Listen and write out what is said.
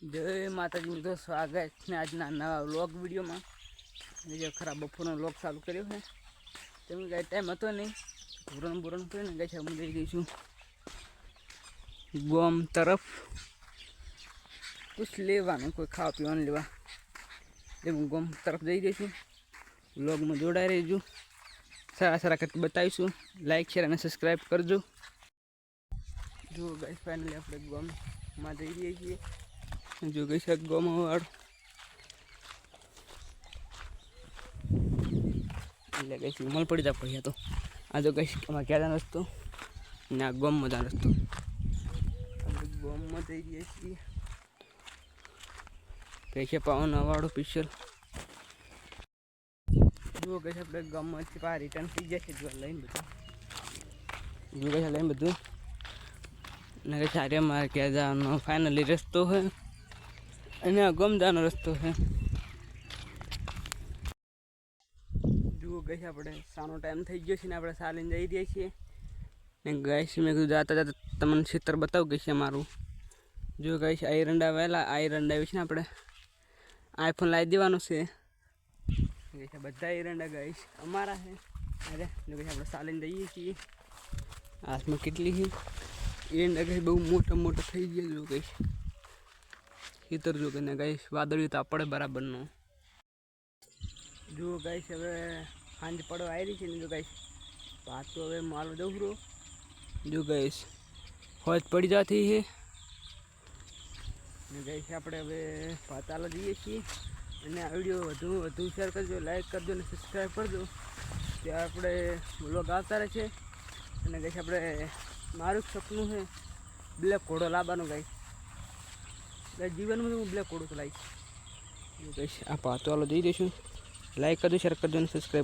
जय माताजी मित्रों, स्वागत है आज नवा व्लॉग वीडियो में। जो खराब बपोर व्लॉग चालू कर्यो है तो कई टाइम तो नहीं बुरण बुरण कर गई हूँ जई रही छूँ गोम तरफ कुछ लेवा कोई खावा पीवा लेवा जब हूँ गोम तरफ जई रही छूँ। व्लॉग में जोड़ाई रहीजो, सारा सारा करके बताईशू। लाइक शेयर और सब्सक्राइब करजो। जो गाइस फाइनली अपने गोम में जई रही छीए। जो गई है गोम वाड़ એટલે ગઈ ઉમલ પડી જા પડ્યા તો આ જો ગઈ અમારે ક્યાં જાણ રસ્તો ને આ ગોમમાં જાણ રસ્તો ગોમમાં જઈ રહ્યા છીએ। કઈ છે પાવનવાળો સ્પેશિયલ જો ગઈ આપણે ગામમાંથી પાર રિટર્ન થઈ જાય છે। જો લઈને બધું જો ગઈ લઈને બધું ને કઈ સારે મારે ક્યાં જવાનો ફાઇનલી રસ્તો છે અને આ ગોમ જવાનો રસ્તો છે। જો ગઈ આપણે સાનો ટાઈમ થઈ ગયો છે ને આપણે ચાલીને જઈ રહ્યા છીએ ને ગાઈસ મેં કીધું જાતા જાતા તમને ક્ષેત્ર બતાવું ગઈ છે મારું। જો ગાઈસ આ એરંડા વહેલા આ એરંડા વિશે આપણે આઈફોન લાવી દેવાનો છે। બધા એરંડા ગાઈસ અમારા છે। અરે જો ગાઈસ આપણે ચાલીને જઈએ છીએ। હાથમાં કેટલી છે એરંડા ગાઈસ બહુ મોટા મોટા થઈ ગયા। જો ગાઈસ ખેતર જો કે ગાઈસ વાદળિયું તો પડે બરાબરનો। જો ગાઈસ હવે સાંજ પડવા આવી રહી છે ને જો ગાઈસ ભાત તો હવે મારો દઉરો। જો ગાઈસ હોજ પડી જતી છે ને ગાઈસ આપણે હવે ભાત આલો જઈએ છીએ અને આ વિડીયો વધુ શેર કરજો, લાઈક કરજો અને સબસ્ક્રાઈબ કરજો। ત્યાં આપણે વ્લોગ આવતા રહે છે અને ગાઈસ આપણે મારું સપનું છે બ્લેક ઘોડો લાવવાનો। ગાઈસ જીવનમાં હું બ્લેક ઘોડો તો લાવીશ। ગાઈસ આ ભાત આલો જઈ દઈશું। લાઈક કરજો, શેર કરજો અને સબસ્ક્રાઈબ